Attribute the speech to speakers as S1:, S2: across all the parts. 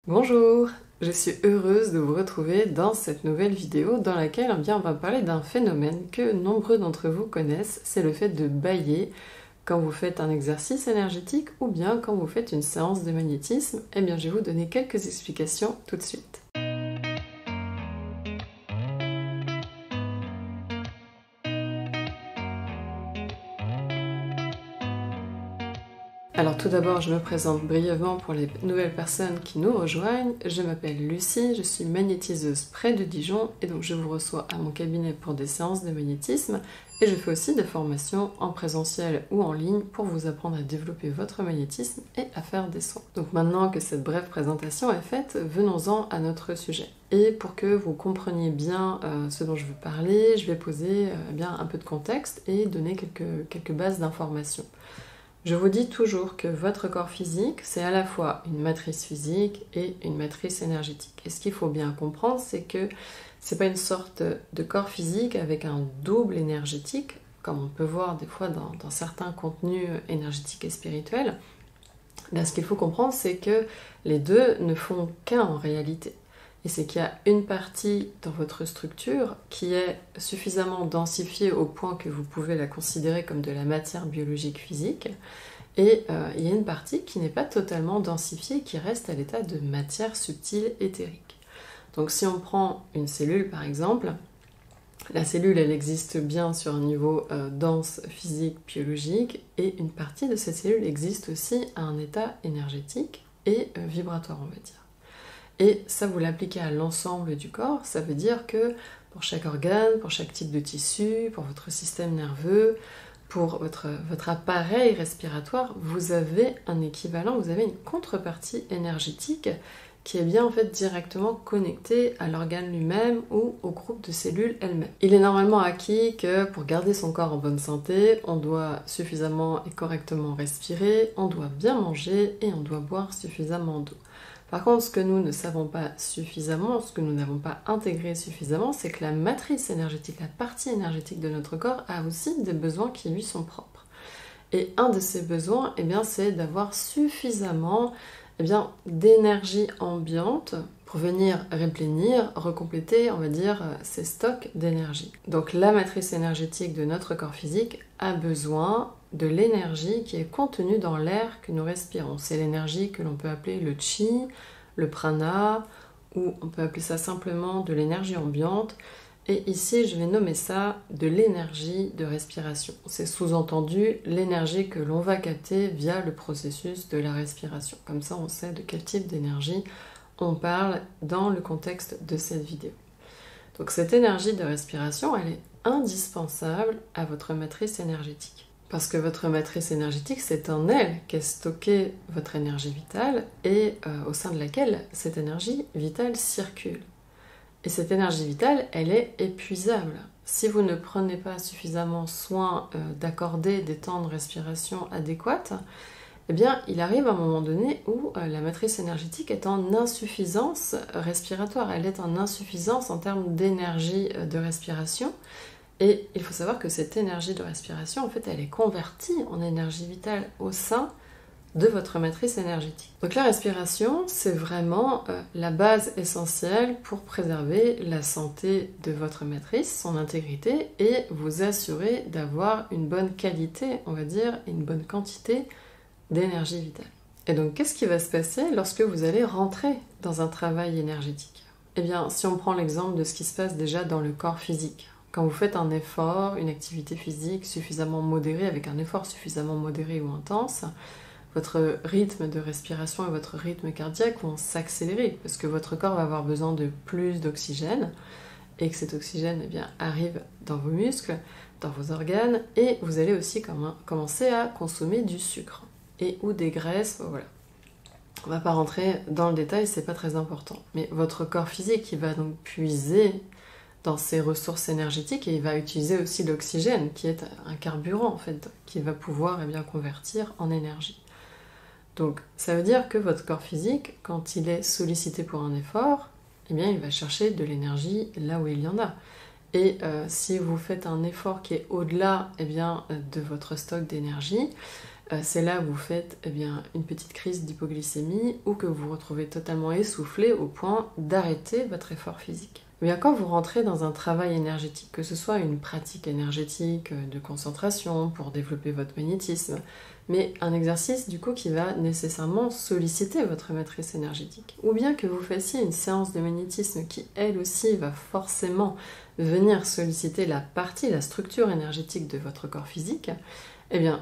S1: Bonjour, je suis heureuse de vous retrouver dans cette nouvelle vidéo dans laquelle on va parler d'un phénomène que nombreux d'entre vous connaissent, c'est le fait de bâiller quand vous faites un exercice énergétique ou bien quand vous faites une séance de magnétisme. Je vais vous donner quelques explications tout de suite. Alors tout d'abord, je me présente brièvement pour les nouvelles personnes qui nous rejoignent. Je m'appelle Lucie, je suis magnétiseuse près de Dijon et donc je vous reçois à mon cabinet pour des séances de magnétisme et je fais aussi des formations en présentiel ou en ligne pour vous apprendre à développer votre magnétisme et à faire des soins. Donc maintenant que cette brève présentation est faite, venons-en à notre sujet. Et pour que vous compreniez bien ce dont je veux parler, je vais poser un peu de contexte et donner quelques bases d'informations. Je vous dis toujours que votre corps physique, c'est à la fois une matrice physique et une matrice énergétique. Et ce qu'il faut bien comprendre, c'est que c'est pas une sorte de corps physique avec un double énergétique, comme on peut voir des fois dans certains contenus énergétiques et spirituels. Là, ce qu'il faut comprendre, c'est que les deux ne font qu'un en réalité. Et c'est qu'il y a une partie dans votre structure qui est suffisamment densifiée au point que vous pouvez la considérer comme de la matière biologique physique, et il y a une partie qui n'est pas totalement densifiée, qui reste à l'état de matière subtile éthérique. Donc si on prend une cellule par exemple, la cellule elle existe bien sur un niveau dense, physique, biologique, et une partie de cette cellule existe aussi à un état énergétique et vibratoire, on va dire. Et ça, vous l'appliquez à l'ensemble du corps, ça veut dire que pour chaque organe, pour chaque type de tissu, pour votre système nerveux, pour votre appareil respiratoire, vous avez un équivalent, vous avez une contrepartie énergétique qui est bien en fait directement connectée à l'organe lui-même ou au groupe de cellules elles-mêmes. Il est normalement acquis que pour garder son corps en bonne santé, on doit suffisamment et correctement respirer, on doit bien manger et on doit boire suffisamment d'eau. Par contre, ce que nous ne savons pas suffisamment, ce que nous n'avons pas intégré suffisamment, c'est que la matrice énergétique, la partie énergétique de notre corps a aussi des besoins qui lui sont propres. Et un de ces besoins, c'est d'avoir suffisamment d'énergie ambiante pour venir replénir, recompléter, on va dire, ces stocks d'énergie. Donc la matrice énergétique de notre corps physique a besoin de l'énergie qui est contenue dans l'air que nous respirons. C'est l'énergie que l'on peut appeler le chi, le prana, ou on peut appeler ça simplement de l'énergie ambiante. Et ici, je vais nommer ça de l'énergie de respiration. C'est sous-entendu l'énergie que l'on va capter via le processus de la respiration. Comme ça, on sait de quel type d'énergie on parle dans le contexte de cette vidéo. Donc cette énergie de respiration, elle est indispensable à votre matrice énergétique. Parce que votre matrice énergétique, c'est en elle qu'est stockée votre énergie vitale et au sein de laquelle cette énergie vitale circule. Et cette énergie vitale, elle est épuisable. Si vous ne prenez pas suffisamment soin d'accorder des temps de respiration adéquats, il arrive un moment donné où la matrice énergétique est en insuffisance respiratoire. Elle est en insuffisance en termes d'énergie de respiration. Et il faut savoir que cette énergie de respiration, en fait, elle est convertie en énergie vitale au sein de votre matrice énergétique. Donc la respiration, c'est vraiment la base essentielle pour préserver la santé de votre matrice, son intégrité, et vous assurer d'avoir une bonne qualité, on va dire, et une bonne quantité d'énergie vitale. Et donc, qu'est-ce qui va se passer lorsque vous allez rentrer dans un travail énergétique ? Si on prend l'exemple de ce qui se passe déjà dans le corps physique, quand vous faites un effort, une activité physique suffisamment modérée, avec un effort suffisamment modéré ou intense, votre rythme de respiration et votre rythme cardiaque vont s'accélérer parce que votre corps va avoir besoin de plus d'oxygène et que cet oxygène arrive dans vos muscles, dans vos organes, et vous allez aussi commencer à consommer du sucre et ou des graisses, voilà. On ne va pas rentrer dans le détail, c'est pas très important. Mais votre corps physique, il va donc puiser dans ses ressources énergétiques et il va utiliser aussi l'oxygène qui est un carburant en fait, qui va pouvoir convertir en énergie. Donc ça veut dire que votre corps physique, quand il est sollicité pour un effort, il va chercher de l'énergie là où il y en a. Et si vous faites un effort qui est au-delà de votre stock d'énergie, c'est là où vous faites une petite crise d'hypoglycémie ou que vous vous retrouvez totalement essoufflé au point d'arrêter votre effort physique. Quand vous rentrez dans un travail énergétique, que ce soit une pratique énergétique de concentration pour développer votre magnétisme, mais un exercice du coup qui va nécessairement solliciter votre matrice énergétique, ou bien que vous fassiez une séance de magnétisme qui elle aussi va forcément venir solliciter la structure énergétique de votre corps physique,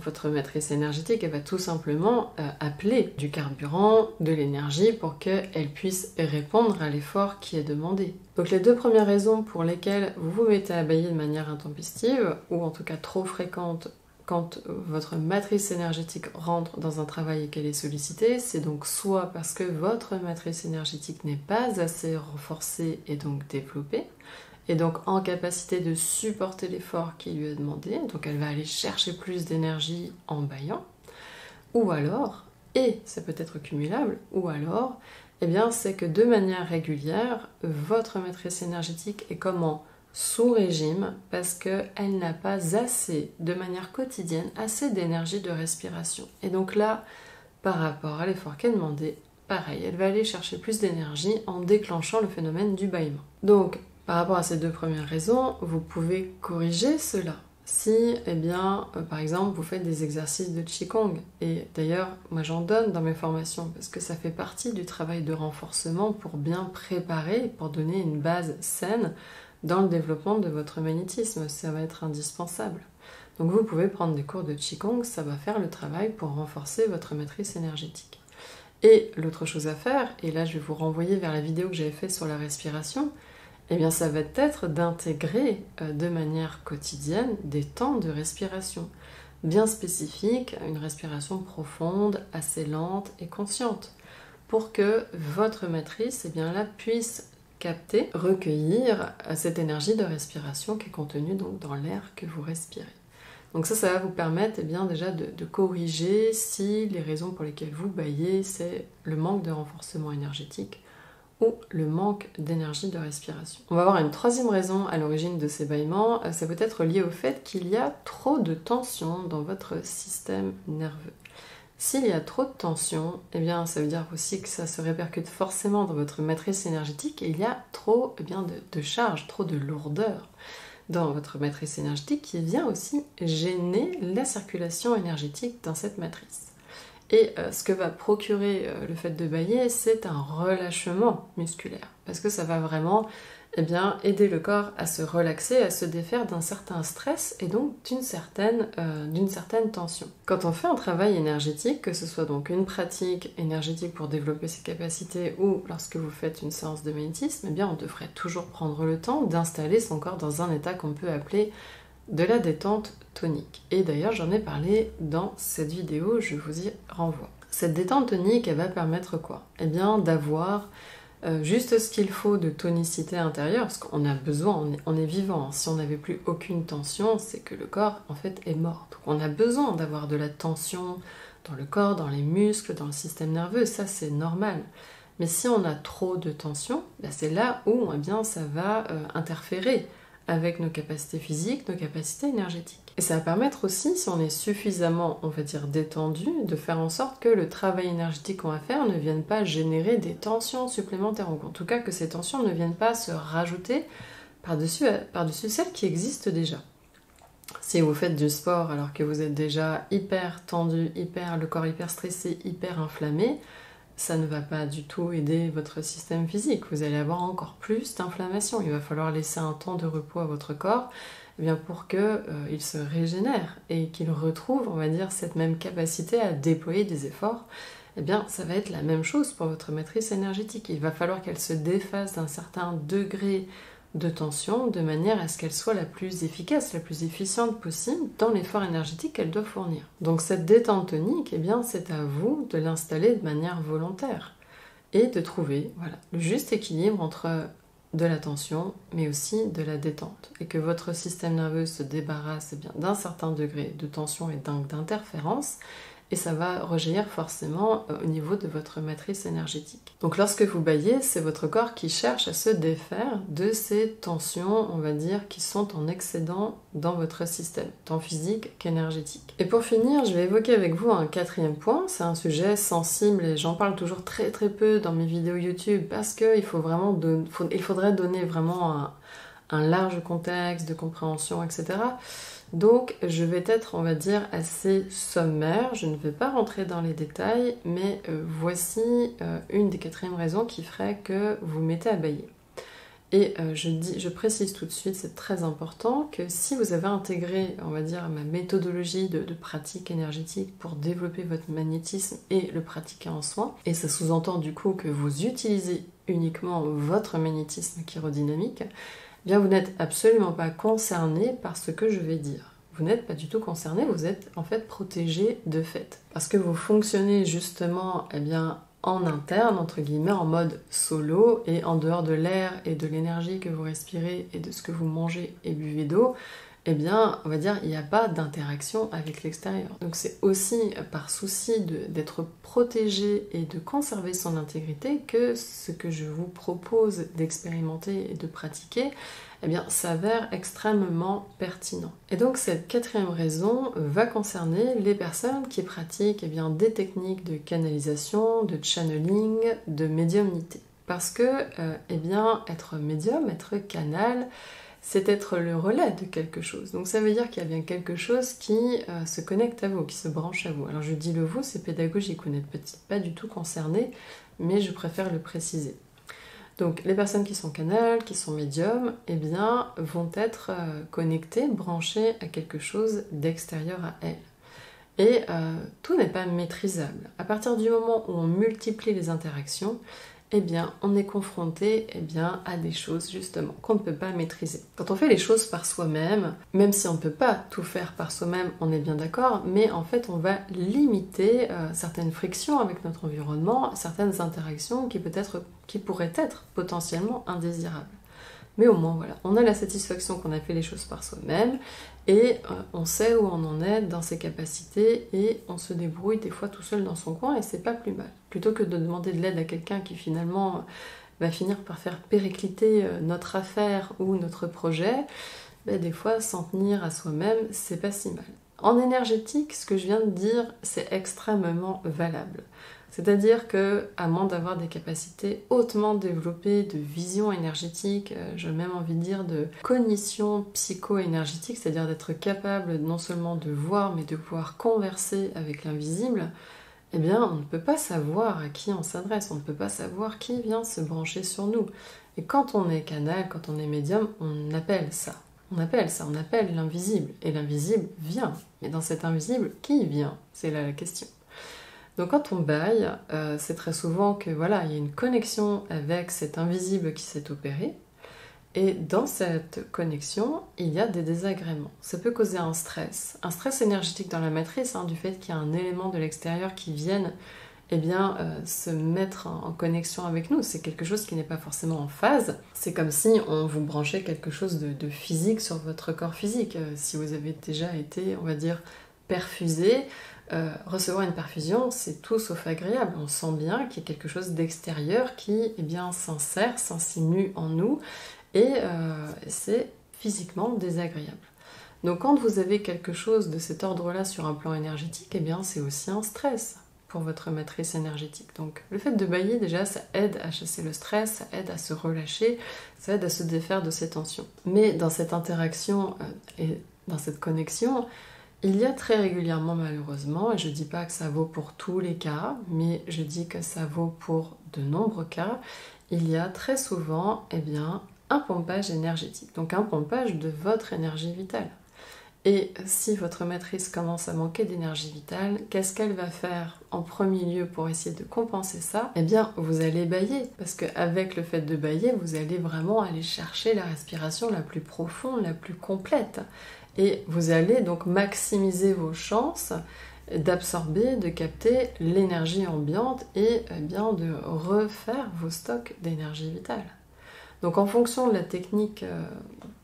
S1: votre matrice énergétique, elle va tout simplement appeler du carburant, de l'énergie pour qu'elle puisse répondre à l'effort qui est demandé. Donc les deux premières raisons pour lesquelles vous vous mettez à bâiller de manière intempestive, ou en tout cas trop fréquente, quand votre matrice énergétique rentre dans un travail et qu'elle est sollicitée, c'est donc soit parce que votre matrice énergétique n'est pas assez renforcée et donc développée, et donc en capacité de supporter l'effort qui lui est demandé, donc elle va aller chercher plus d'énergie en bâillant, ou alors, et ça peut être cumulable, ou alors, c'est que de manière régulière, votre matrice énergétique est comme en sous-régime parce qu'elle n'a pas assez, de manière quotidienne, assez d'énergie de respiration. Et donc là, par rapport à l'effort qui est demandé, pareil, elle va aller chercher plus d'énergie en déclenchant le phénomène du bâillement. Donc, par rapport à ces deux premières raisons, vous pouvez corriger cela. Si, par exemple, vous faites des exercices de Qigong, et d'ailleurs, moi j'en donne dans mes formations, parce que ça fait partie du travail de renforcement pour bien préparer, pour donner une base saine dans le développement de votre magnétisme, ça va être indispensable. Donc vous pouvez prendre des cours de Qigong, ça va faire le travail pour renforcer votre matrice énergétique. Et l'autre chose à faire, et là je vais vous renvoyer vers la vidéo que j'avais faite sur la respiration, ça va être d'intégrer de manière quotidienne des temps de respiration bien spécifiques, une respiration profonde, assez lente et consciente, pour que votre matrice puisse capter, recueillir cette énergie de respiration qui est contenue donc dans l'air que vous respirez. Donc ça va vous permettre déjà de corriger si les raisons pour lesquelles vous bâillez, c'est le manque de renforcement énergétique ou le manque d'énergie de respiration. On va voir une troisième raison à l'origine de ces bâillements, ça peut être lié au fait qu'il y a trop de tension dans votre système nerveux. S'il y a trop de tension, ça veut dire aussi que ça se répercute forcément dans votre matrice énergétique et il y a trop de charge, trop de lourdeur dans votre matrice énergétique qui vient aussi gêner la circulation énergétique dans cette matrice. Et ce que va procurer le fait de bâiller, c'est un relâchement musculaire, parce que ça va vraiment aider le corps à se relaxer, à se défaire d'un certain stress et donc d'une certaine tension. Quand on fait un travail énergétique, que ce soit donc une pratique énergétique pour développer ses capacités ou lorsque vous faites une séance de magnétisme, on devrait toujours prendre le temps d'installer son corps dans un état qu'on peut appeler de la détente tonique. Et d'ailleurs, j'en ai parlé dans cette vidéo, je vous y renvoie. Cette détente tonique, elle va permettre quoi ? D'avoir juste ce qu'il faut de tonicité intérieure, parce qu'on a besoin, on est vivant. Si on n'avait plus aucune tension, c'est que le corps, en fait, est mort. Donc on a besoin d'avoir de la tension dans le corps, dans les muscles, dans le système nerveux, ça c'est normal. Mais si on a trop de tension, c'est là où ça va interférer avec nos capacités physiques, nos capacités énergétiques. Et ça va permettre aussi, si on est suffisamment, détendu, de faire en sorte que le travail énergétique qu'on va faire ne vienne pas générer des tensions supplémentaires, ou en tout cas que ces tensions ne viennent pas se rajouter par-dessus celles qui existent déjà. Si vous faites du sport alors que vous êtes déjà hyper tendu, le corps hyper stressé, hyper inflammé, ça ne va pas du tout aider votre système physique. Vous allez avoir encore plus d'inflammation. Il va falloir laisser un temps de repos à votre corps pour qu'il se régénère et qu'il retrouve, cette même capacité à déployer des efforts. Ça va être la même chose pour votre matrice énergétique. Il va falloir qu'elle se défasse d'un certain degré de tension de manière à ce qu'elle soit la plus efficace, la plus efficiente possible dans l'effort énergétique qu'elle doit fournir. Donc cette détente tonique, c'est à vous de l'installer de manière volontaire et de trouver le juste équilibre entre de la tension mais aussi de la détente et que votre système nerveux se débarrasse d'un certain degré de tension et d'interférence et ça va rejaillir forcément au niveau de votre matrice énergétique. Donc lorsque vous baillez, c'est votre corps qui cherche à se défaire de ces tensions, on va dire, qui sont en excédent dans votre système, tant physique qu'énergétique. Et pour finir, je vais évoquer avec vous un quatrième point, c'est un sujet sensible et j'en parle toujours très peu dans mes vidéos YouTube parce qu'il faudrait donner vraiment un large contexte de compréhension, etc. Donc je vais être, on va dire, assez sommaire, je ne vais pas rentrer dans les détails, mais voici une des quatrièmes raisons qui ferait que vous mettez à bailler. Et je précise tout de suite, c'est très important, que si vous avez intégré, on va dire, ma méthodologie de pratique énergétique pour développer votre magnétisme et le pratiquer en soin, et ça sous-entend du coup que vous utilisez uniquement votre magnétisme chirodynamique, eh bien vous n'êtes absolument pas concerné par ce que je vais dire. Vous n'êtes pas du tout concerné, vous êtes en fait protégé de fait. Parce que vous fonctionnez justement en interne, entre guillemets, en mode solo, et en dehors de l'air et de l'énergie que vous respirez et de ce que vous mangez et buvez d'eau, eh bien, on va dire, il n'y a pas d'interaction avec l'extérieur. Donc c'est aussi par souci d'être protégé et de conserver son intégrité que ce que je vous propose d'expérimenter et de pratiquer, eh bien, s'avère extrêmement pertinent. Et donc cette quatrième raison va concerner les personnes qui pratiquent des techniques de canalisation, de channeling, de médiumnité. Parce que, être médium, être canal, c'est être le relais de quelque chose. Donc ça veut dire qu'il y a bien quelque chose qui se connecte à vous, qui se branche à vous. Alors je dis le vous, c'est pédagogique, vous n'êtes peut-être pas du tout concerné, mais je préfère le préciser. Donc les personnes qui sont canals, qui sont médiums, vont être connectées, branchées à quelque chose d'extérieur à elles. Et tout n'est pas maîtrisable. À partir du moment où on multiplie les interactions, on est confronté à des choses justement qu'on ne peut pas maîtriser. Quand on fait les choses par soi-même, même si on ne peut pas tout faire par soi-même, on est bien d'accord, mais en fait on va limiter certaines frictions avec notre environnement, certaines interactions qui pourraient être potentiellement indésirables. Mais au moins voilà, on a la satisfaction qu'on a fait les choses par soi-même et on sait où on en est dans ses capacités et on se débrouille des fois tout seul dans son coin et c'est pas plus mal. Plutôt que de demander de l'aide à quelqu'un qui finalement va finir par faire péricliter notre affaire ou notre projet, des fois s'en tenir à soi-même, c'est pas si mal. En énergétique, ce que je viens de dire, c'est extrêmement valable. C'est-à-dire que, à moins d'avoir des capacités hautement développées de vision énergétique, j'ai même envie de dire de cognition psycho-énergétique, c'est-à-dire d'être capable non seulement de voir, mais de pouvoir converser avec l'invisible, on ne peut pas savoir à qui on s'adresse, on ne peut pas savoir qui vient se brancher sur nous. Et quand on est canal, quand on est médium, on appelle ça. On appelle l'invisible. Et l'invisible vient. Mais dans cet invisible, qui vient? C'est là la question. Donc quand on baille, c'est très souvent que il y a une connexion avec cet invisible qui s'est opéré, et dans cette connexion, il y a des désagréments. Ça peut causer un stress énergétique dans la matrice, du fait qu'il y a un élément de l'extérieur qui vienne se mettre en connexion avec nous. C'est quelque chose qui n'est pas forcément en phase. C'est comme si on vous branchait quelque chose de physique sur votre corps physique. Si vous avez déjà été, on va dire, perfusé, recevoir une perfusion, c'est tout sauf agréable. On sent bien qu'il y a quelque chose d'extérieur qui s'insère, s'insinue en nous, et c'est physiquement désagréable. Donc quand vous avez quelque chose de cet ordre-là sur un plan énergétique, c'est aussi un stress pour votre matrice énergétique. Donc le fait de bailler, déjà, ça aide à chasser le stress, ça aide à se relâcher, ça aide à se défaire de ces tensions. Mais dans cette interaction et dans cette connexion, il y a très régulièrement, malheureusement, et je ne dis pas que ça vaut pour tous les cas, mais je dis que ça vaut pour de nombreux cas, il y a très souvent un pompage énergétique, donc un pompage de votre énergie vitale. Et si votre matrice commence à manquer d'énergie vitale, qu'est-ce qu'elle va faire en premier lieu pour essayer de compenser ça? Vous allez bailler, parce qu'avec le fait de bailler, vous allez vraiment aller chercher la respiration la plus profonde, la plus complète. Et vous allez donc maximiser vos chances d'absorber, de capter l'énergie ambiante et de refaire vos stocks d'énergie vitale. Donc en fonction de la technique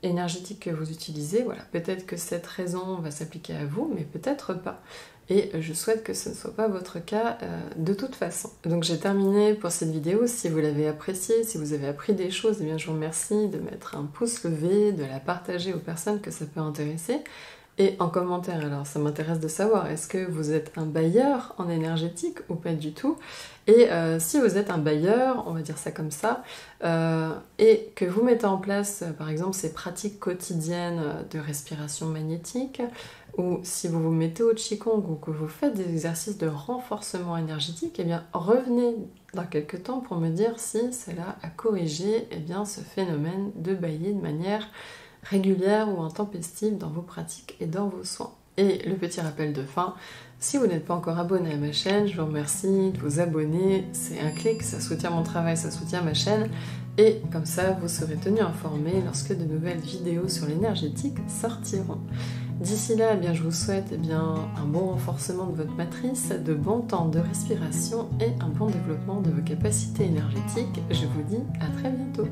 S1: énergétique que vous utilisez, voilà, peut-être que cette raison va s'appliquer à vous, mais peut-être pas. Et je souhaite que ce ne soit pas votre cas de toute façon. Donc j'ai terminé pour cette vidéo. Si vous l'avez appréciée, si vous avez appris des choses, eh bien je vous remercie de mettre un pouce levé, de la partager aux personnes que ça peut intéresser. Et en commentaire, alors ça m'intéresse de savoir, est-ce que vous êtes un bailleur en énergétique ou pas du tout? Et si vous êtes un bailleur, on va dire ça comme ça, et que vous mettez en place par exemple ces pratiques quotidiennes de respiration magnétique, ou si vous vous mettez au Qigong ou que vous faites des exercices de renforcement énergétique, eh bien revenez dans quelques temps pour me dire si cela a corrigé ce phénomène de bailler de manière régulière ou intempestive dans vos pratiques et dans vos soins. Et le petit rappel de fin, si vous n'êtes pas encore abonné à ma chaîne, je vous remercie de vous abonner, c'est un clic, ça soutient mon travail, ça soutient ma chaîne, et comme ça vous serez tenu informé lorsque de nouvelles vidéos sur l'énergétique sortiront. D'ici là, je vous souhaite un bon renforcement de votre matrice, de bons temps de respiration et un bon développement de vos capacités énergétiques. Je vous dis à très bientôt.